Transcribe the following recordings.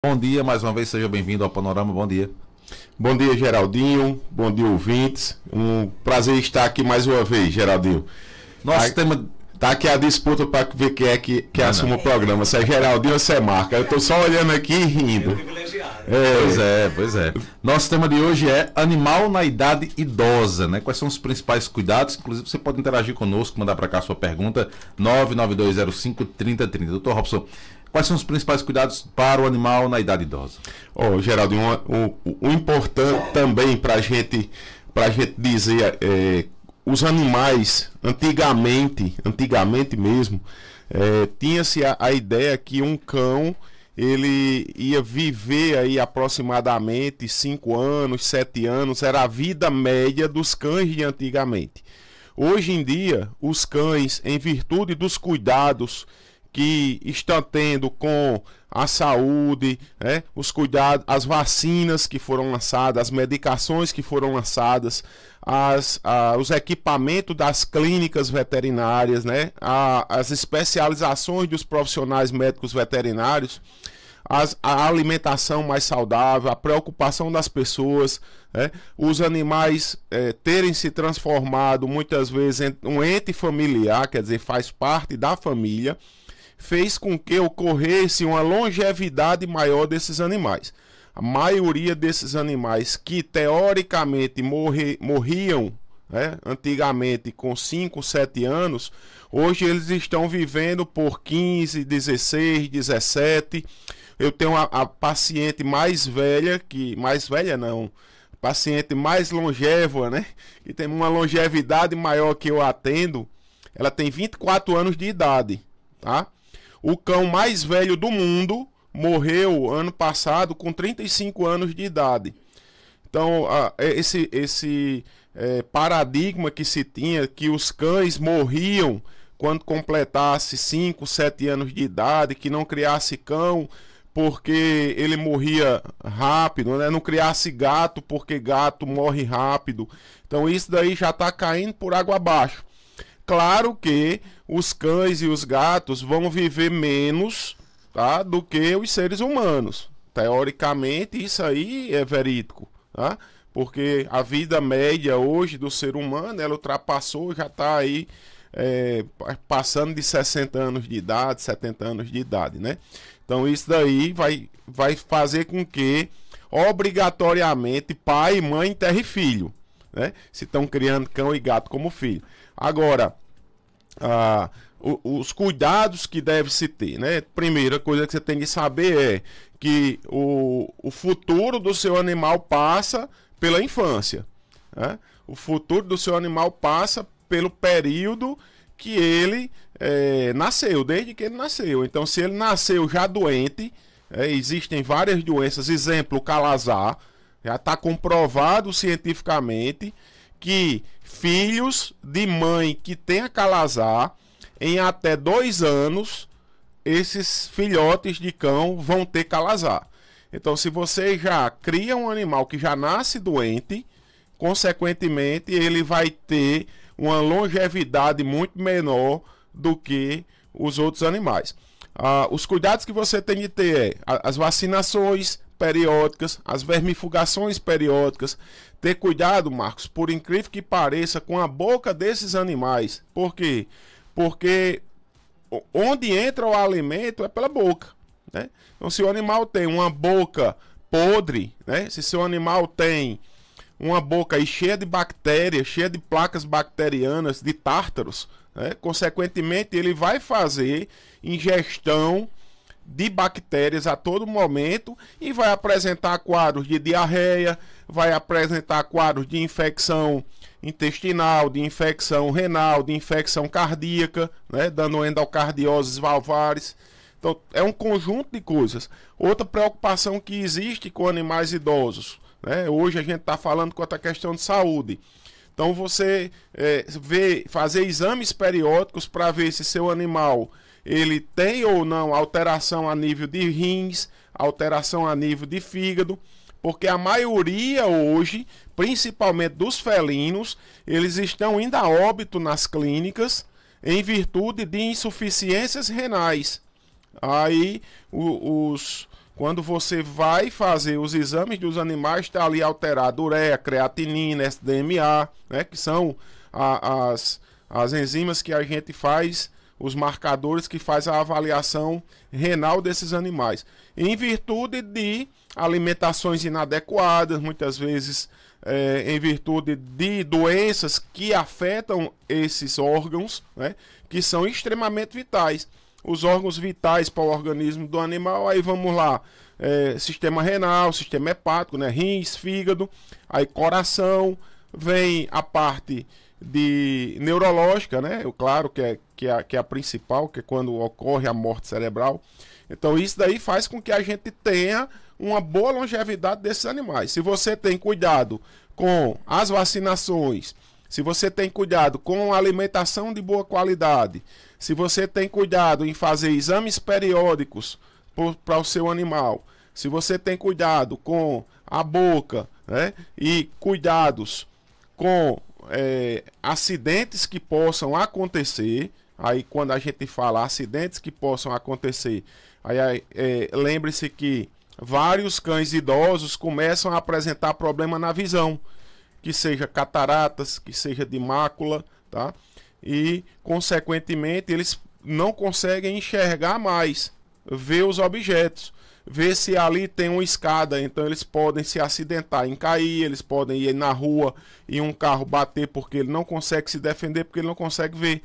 Bom dia, mais uma vez, seja bem-vindo ao Panorama, bom dia. Bom dia, Geraldinho. Bom dia, ouvintes. Um prazer estar aqui mais uma vez, Geraldinho. Nosso tema... Tá aqui a disputa para ver quem é que assume o programa. Se é Geraldinho ou se é Marca. Eu tô só olhando aqui e rindo. Pois é. Nosso tema de hoje é animal na idade idosa, né? Quais são os principais cuidados? Inclusive, você pode interagir conosco, mandar para cá a sua pergunta, 99205-3030. Doutor Robson, quais são os principais cuidados para o animal na idade idosa? Geraldinho, o importante também para gente dizer os animais, antigamente mesmo, tinha-se a ideia que um cão ele ia viver aí aproximadamente 5 anos, 7 anos, era a vida média dos cães de antigamente. Hoje em dia, os cães, em virtude dos cuidados que estão tendo com a saúde, os cuidados, as vacinas que foram lançadas, as medicações que foram lançadas, os equipamentos das clínicas veterinárias, as especializações dos profissionais médicos veterinários, a alimentação mais saudável, a preocupação das pessoas, os animais terem se transformado muitas vezes em um ente familiar, quer dizer, faz parte da família, fez com que ocorresse uma longevidade maior desses animais. A maioria desses animais que teoricamente morriam antigamente com 5, 7 anos, hoje eles estão vivendo por 15, 16, 17. Eu tenho a paciente mais velha, paciente mais longeva, que tem uma longevidade maior que eu atendo, ela tem 24 anos de idade, tá? O cão mais velho do mundo morreu ano passado com 35 anos de idade. Então, esse paradigma que se tinha, que os cães morriam quando completasse 5, 7 anos de idade, que não criasse cão porque ele morria rápido, não criasse gato porque gato morre rápido. Então, isso daí já está caindo por água abaixo. Claro que os cães e os gatos vão viver menos, tá, do que os seres humanos. Teoricamente, isso aí é verídico, tá? Porque a vida média hoje do ser humano, ela ultrapassou, já está aí passando de 60 anos de idade, 70 anos de idade, né? Então isso daí vai fazer com que, obrigatoriamente, pai e mãe enterrem filho, né? Se estão criando cão e gato como filho. Agora, os cuidados que deve se ter, né? Primeira coisa que você tem que saber é que o futuro do seu animal passa pela infância, né? O futuro do seu animal passa pelo período que ele nasceu, desde que ele nasceu. Então, se ele nasceu já doente, existem várias doenças, exemplo, o calazar, já está comprovado cientificamente que filhos de mãe que tem a calazar, em até 2 anos, esses filhotes de cão vão ter calazar. Então, se você já cria um animal que já nasce doente, consequentemente, ele vai ter uma longevidade muito menor do que os outros animais. Os cuidados que você tem de ter as vacinações periódicas, as vermifugações periódicas. Ter cuidado, Marcos, por incrível que pareça, com a boca desses animais. Por quê? Porque onde entra o alimento é pela boca, né? Então, se o animal tem uma boca podre, né? Se seu animal tem uma boca aí cheia de bactérias, cheia de placas bacterianas, de tártaros, né? Consequentemente, ele vai fazer ingestão de bactérias a todo momento e vai apresentar quadros de diarreia, vai apresentar quadros de infecção intestinal, de infecção renal, de infecção cardíaca, né? Dando endocardioses valvares. Então, é um conjunto de coisas. Outra preocupação que existe com animais idosos, né? Hoje a gente está falando quanto à questão de saúde. Então, você fazer exames periódicos para ver se seu animal ele tem ou não alteração a nível de rins, alteração a nível de fígado, porque a maioria hoje, principalmente dos felinos, eles estão indo a óbito nas clínicas em virtude de insuficiências renais. Aí Quando você vai fazer os exames dos animais, está ali alterado ureia, creatinina, SDMA, né, que são as enzimas que a gente faz, os marcadores que faz a avaliação renal desses animais. Em virtude de alimentações inadequadas, muitas vezes em virtude de doenças que afetam esses órgãos, né, que são extremamente vitais. Os órgãos vitais para o organismo do animal, aí vamos lá, sistema renal, sistema hepático, né, rins, fígado, aí coração, vem a parte de neurológica, né, claro que é a principal, que é quando ocorre a morte cerebral. Então isso daí faz com que a gente tenha uma boa longevidade desses animais. Se você tem cuidado com as vacinações, se você tem cuidado com a alimentação de boa qualidade, se você tem cuidado em fazer exames periódicos para o seu animal, se você tem cuidado com a boca, né, e cuidados com acidentes que possam acontecer, aí quando a gente fala acidentes que possam acontecer, lembre-se que vários cães idosos começam a apresentar problema na visão, que seja cataratas, que seja de mácula, tá? E, consequentemente, eles não conseguem enxergar mais, ver os objetos, ver se ali tem uma escada, então eles podem se acidentar em cair, eles podem ir na rua e um carro bater porque ele não consegue se defender, porque ele não consegue ver,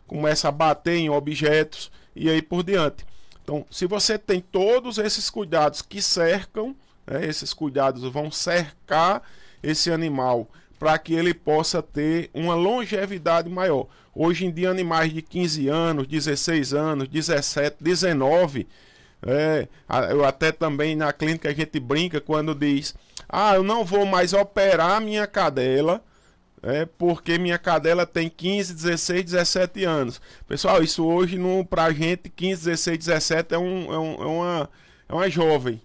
começa a bater em objetos e aí por diante. Então, se você tem todos esses cuidados que cercam, né, esses cuidados vão cercar esse animal para que ele possa ter uma longevidade maior. Hoje em dia, animais de 15 anos, 16 anos, 17, 19, eu até também na clínica a gente brinca quando diz: eu não vou mais operar minha cadela, porque minha cadela tem 15, 16, 17 anos. Pessoal, isso hoje pra gente 15, 16, 17 é uma jovem.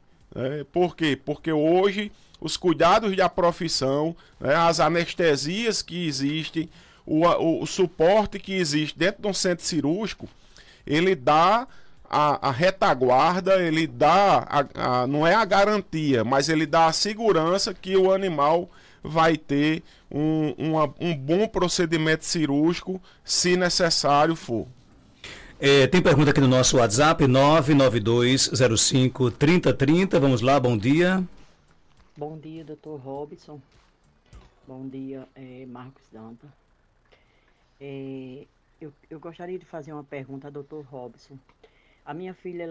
Por quê? Porque hoje os cuidados da profissão, as anestesias que existem, o suporte que existe dentro de um centro cirúrgico, ele dá a retaguarda, ele dá, não é a garantia, mas ele dá a segurança que o animal vai ter um bom procedimento cirúrgico, se necessário for. Tem pergunta aqui no nosso WhatsApp, 992053030. Vamos lá, bom dia. Bom dia, Dr. Robson. Bom dia, Marcos Danta. Eu gostaria de fazer uma pergunta ao Dr. Robson. A minha filha,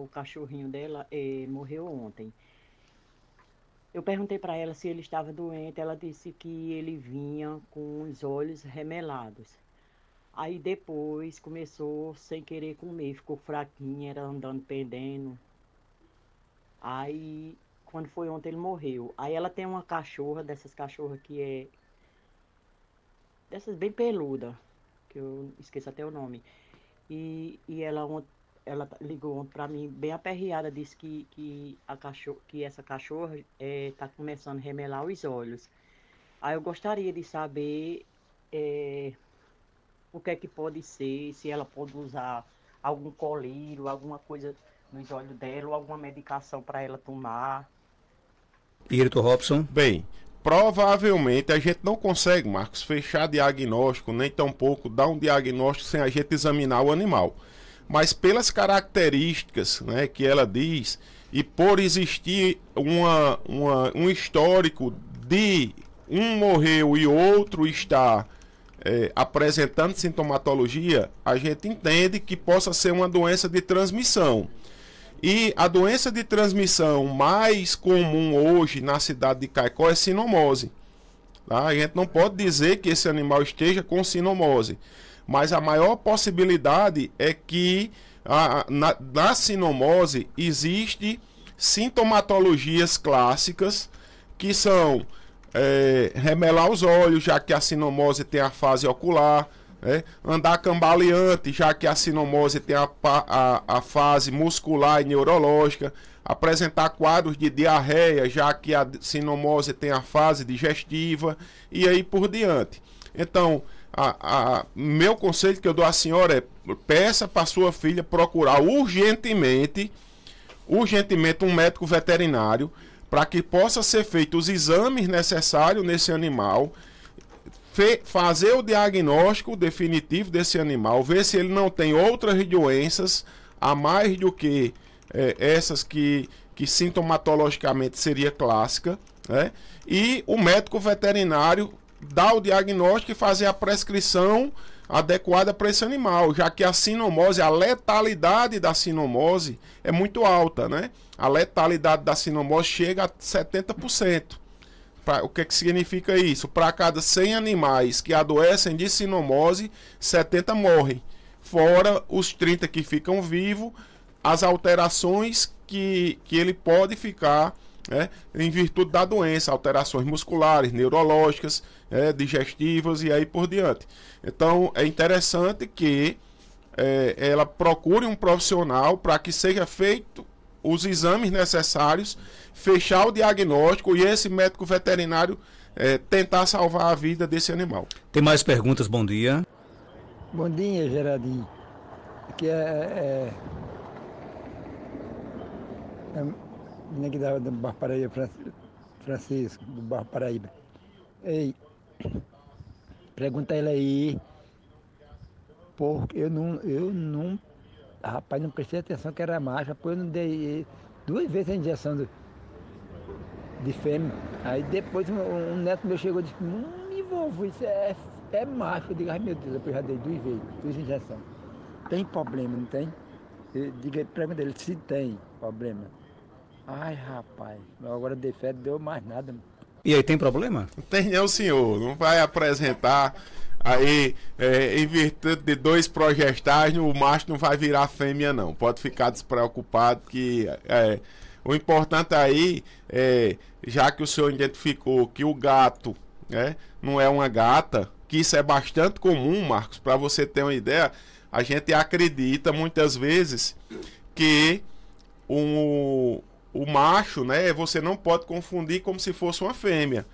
o cachorrinho dela morreu ontem. Eu perguntei para ela se ele estava doente, ela disse que ele vinha com os olhos remelados. Aí depois começou sem querer comer, ficou fraquinho, era andando pendendo. Aí quando foi ontem ele morreu. Aí ela tem uma cachorra, dessas cachorras que dessas bem peluda, que eu esqueço até o nome. E ela ligou ontem para mim, bem aperreada, disse que essa cachorra está começando a remelar os olhos. Aí eu gostaria de saber o que é que pode ser, se ela pode usar algum colírio, alguma coisa nos olhos dela, ou alguma medicação para ela tomar. E Dr. Robson? Bem, provavelmente a gente não consegue, Marcos, fechar diagnóstico, nem tampouco dar um diagnóstico sem a gente examinar o animal. Mas pelas características, né, que ela diz, e por existir um histórico de um morreu e outro está apresentando sintomatologia, a gente entende que possa ser uma doença de transmissão. E a doença de transmissão mais comum hoje na cidade de Caicó é sinomose. Tá? A gente não pode dizer que esse animal esteja com sinomose, mas a maior possibilidade é que na sinomose existe sintomatologias clássicas que são remelar os olhos, já que a sinomose tem a fase ocular, andar cambaleante, já que a sinomose tem a fase muscular e neurológica, apresentar quadros de diarreia, já que a sinomose tem a fase digestiva, e aí por diante. Então, meu conselho que eu dou à senhora é: peça para sua filha procurar urgentemente urgentemente um médico veterinário para que possa ser feito os exames necessários nesse animal, fazer o diagnóstico definitivo desse animal, ver se ele não tem outras doenças, a mais do que essas que sintomatologicamente seria clássica, né? E o médico veterinário dar o diagnóstico e fazer a prescrição adequada para esse animal, já que a sinomose, a letalidade da sinomose é muito alta, né? A letalidade da sinomose chega a 70%. O que significa isso? Para cada 100 animais que adoecem de sinomose, 70 morrem. Fora os 30 que ficam vivos, as alterações que ele pode ficar, né, em virtude da doença, alterações musculares, neurológicas, digestivas e aí por diante. Então é interessante que ela procure um profissional para que seja feito os exames necessários, fechar o diagnóstico e esse médico veterinário tentar salvar a vida desse animal. Tem mais perguntas? Bom dia. Bom dia, Gerardinho. Aqui aqui do Barra Paraíba, Francisco, do Barra Paraíba. Ei, pergunta ele aí, porque eu não, rapaz, não prestei atenção que era macho, depois eu não dei 2 vezes a injeção de fêmea. Aí depois um neto meu chegou e disse, vovô, isso é macho. Eu digo, ai meu Deus, eu já dei 2 vezes, 2 injeções. Tem problema, não tem? Diga, pergunta dele se tem problema. Ai, rapaz, agora de fé deu mais nada. E aí, tem problema? Não tem não, senhor. Não vai apresentar aí, em virtude de 2 progestais, o macho não vai virar fêmea, não. Pode ficar despreocupado que o importante aí, já que o senhor identificou que o gato, não é uma gata, que isso é bastante comum, Marcos, para você ter uma ideia, a gente acredita muitas vezes que o macho, né, você não pode confundir como se fosse uma fêmea.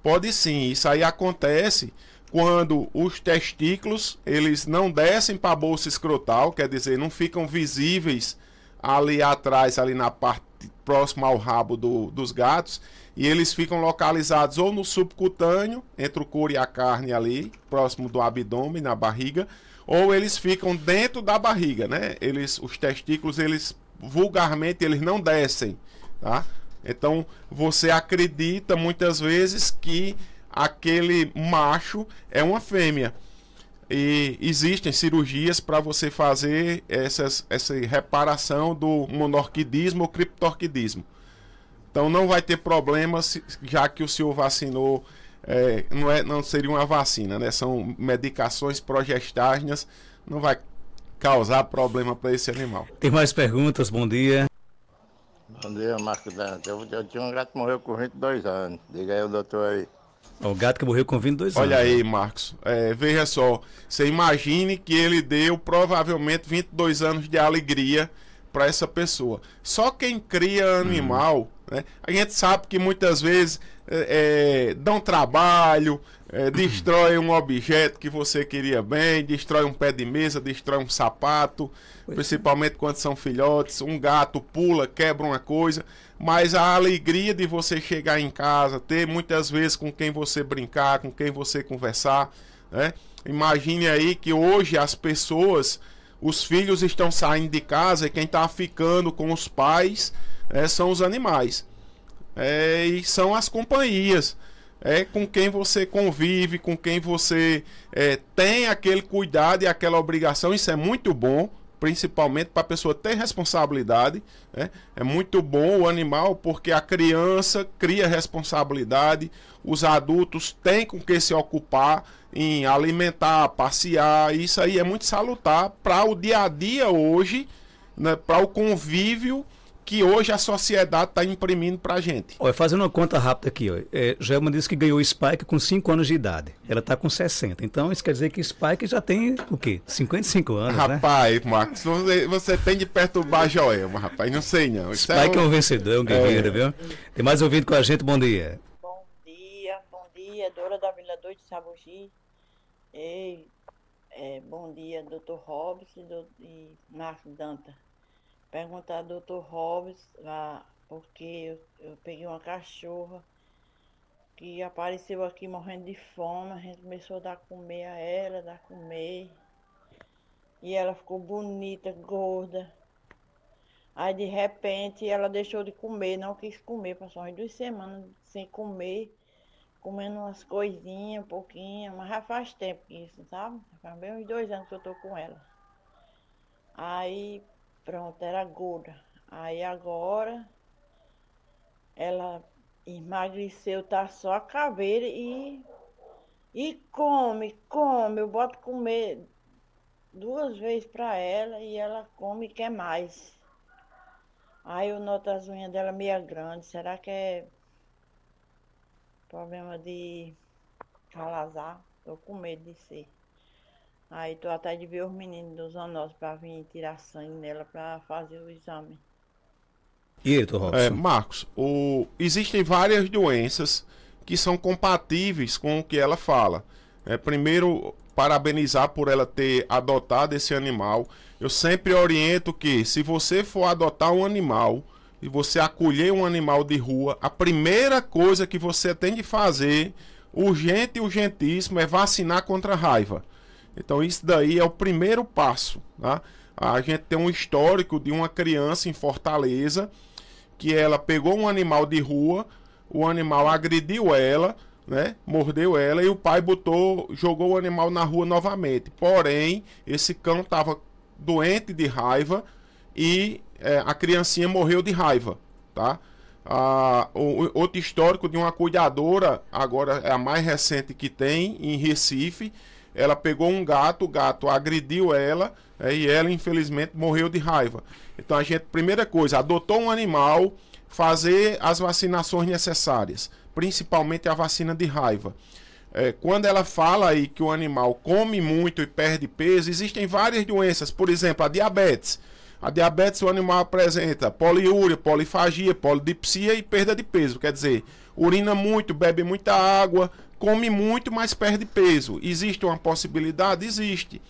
Pode sim, isso aí acontece quando os testículos, eles não descem para a bolsa escrotal, quer dizer, não ficam visíveis ali atrás, ali na parte próxima ao rabo dos gatos, e eles ficam localizados ou no subcutâneo, entre o couro e a carne ali, próximo do abdômen, na barriga, ou eles ficam dentro da barriga, né? Os testículos, eles vulgarmente, eles não descem, tá? Então, você acredita muitas vezes que aquele macho é uma fêmea. E existem cirurgias para você fazer essa reparação do monorquidismo ou criptorquidismo. Então não vai ter problema, já que o senhor vacinou, não seria uma vacina, né? São medicações progestágenas, não vai causar problema para esse animal. Tem mais perguntas? Bom dia. Bom dia, Marcos Dante. Eu tinha um gato que morreu com 22 anos. Diga aí o doutor aí. O gato que morreu com 22 anos. Olha aí, Marcos. Veja só. Você imagine que ele deu provavelmente 22 anos de alegria para essa pessoa. Só quem cria animal, né? A gente sabe que muitas vezes dão trabalho, destrói um objeto que você queria bem, destrói um pé de mesa, destrói um sapato, principalmente quando são filhotes, um gato pula, quebra uma coisa, mas a alegria de você chegar em casa, ter muitas vezes com quem você brincar, com quem você conversar, né? Imagine aí que hoje as pessoas, os filhos estão saindo de casa e quem está ficando com os pais são os animais. E são as companhias, com quem você convive, com quem você tem aquele cuidado e aquela obrigação. Isso é muito bom, principalmente para a pessoa ter responsabilidade, né? É muito bom o animal porque a criança cria responsabilidade, os adultos têm com que se ocupar em alimentar, passear. Isso aí é muito salutar para o dia a dia hoje, né? Para o convívio que hoje a sociedade está imprimindo para a gente. Olha, fazendo uma conta rápida aqui, Gelma disse que ganhou Spike com 5 anos de idade. Ela está com 60. Então isso quer dizer que Spike já tem o quê? 55 anos, rapaz, né? Marcos, você tem de perturbar Joelma, rapaz. Não sei não. Spike é um vencedor, é um guerreiro, viu? Tem mais ouvido com a gente, bom dia. Bom dia, Dora da Vila 2 de Sabugi. Bom dia, Dr. Robson e Marcos Danta. perguntar ao doutor Hobbs lá, porque eu peguei uma cachorra que apareceu aqui morrendo de fome, a gente começou a dar comer a ela, dar comer, e ela ficou bonita, gorda. Aí de repente ela deixou de comer, não quis comer, passou umas 2 semanas sem comer, comendo umas coisinhas, um pouquinho, mas já faz tempo isso, sabe? Faz bem uns 2 anos que eu tô com ela. Aí pronto, era gorda. Aí agora ela emagreceu, tá só a caveira e come. Eu boto comer 2 vezes pra ela e ela come e quer mais. Aí eu noto as unhas dela meio grandes. Será que é problema de calazar? Tô com medo de ser. Aí tô até de ver os meninos dos zoonoses pra vir tirar sangue nela pra fazer o exame. E aí, doutor Robson? Marcos, existem várias doenças que são compatíveis com o que ela fala. Primeiro, parabenizar por ela ter adotado esse animal. Eu sempre oriento que, se você for adotar um animal e você acolher um animal de rua, a primeira coisa que você tem de fazer, urgente e urgentíssimo, é vacinar contra a raiva. Então isso daí é o primeiro passo, tá? A gente tem um histórico de uma criança em Fortaleza que ela pegou um animal de rua, o animal agrediu ela, né, mordeu ela e o pai jogou o animal na rua novamente. Porém, esse cão estava doente de raiva e a criancinha morreu de raiva, tá? Outro histórico de uma cuidadora, agora é a mais recente que tem, em Recife. Ela pegou um gato, o gato agrediu ela e ela infelizmente morreu de raiva. Então a gente, primeira coisa, adotou um animal, fazer as vacinações necessárias, principalmente a vacina de raiva. Quando ela fala aí que o animal come muito e perde peso, existem várias doenças, por exemplo, a diabetes. A diabetes, o animal apresenta poliúria, polifagia, polidipsia e perda de peso. Quer dizer, urina muito, bebe muita água, come muito, mas perde peso. Existe uma possibilidade? Existe.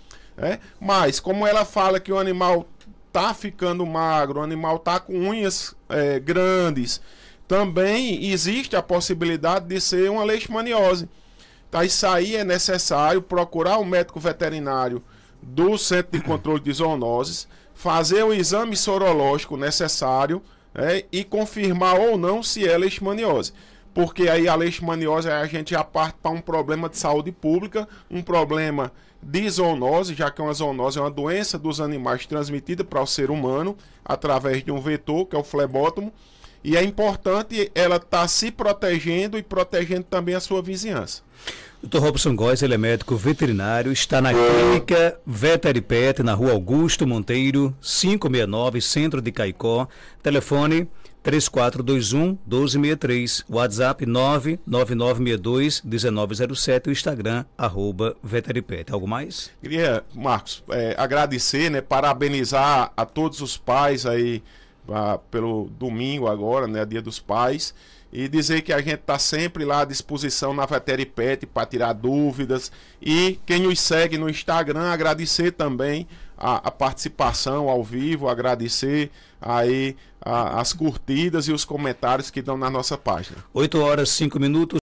Mas, como ela fala que o animal está ficando magro, o animal está com unhas grandes, também existe a possibilidade de ser uma leishmaniose. Então, isso aí é necessário procurar um médico veterinário do Centro de Controle de Zoonoses, fazer o exame sorológico necessário e confirmar ou não se é leishmaniose. Porque aí a leishmaniose a gente já parte para um problema de saúde pública, um problema de zoonose, já que uma zoonose é uma doença dos animais transmitida para o ser humano através de um vetor, que é o flebótomo, e é importante ela estar se protegendo e protegendo também a sua vizinhança. Dr. Robson Góes, ele é médico veterinário, está na clínica Veteripet, na rua Augusto Monteiro, 569, centro de Caicó. Telefone 3421-1263, WhatsApp 99962-1907, o Instagram, @Veteripet. Algo mais? Queria, Marcos, agradecer, né, parabenizar a todos os pais aí pelo domingo agora, né, Dia dos Pais, e dizer que a gente está sempre lá à disposição na Veteripet para tirar dúvidas. E quem nos segue no Instagram, agradecer também a participação ao vivo, agradecer aí as curtidas e os comentários que dão na nossa página. 8 horas, 5 minutos.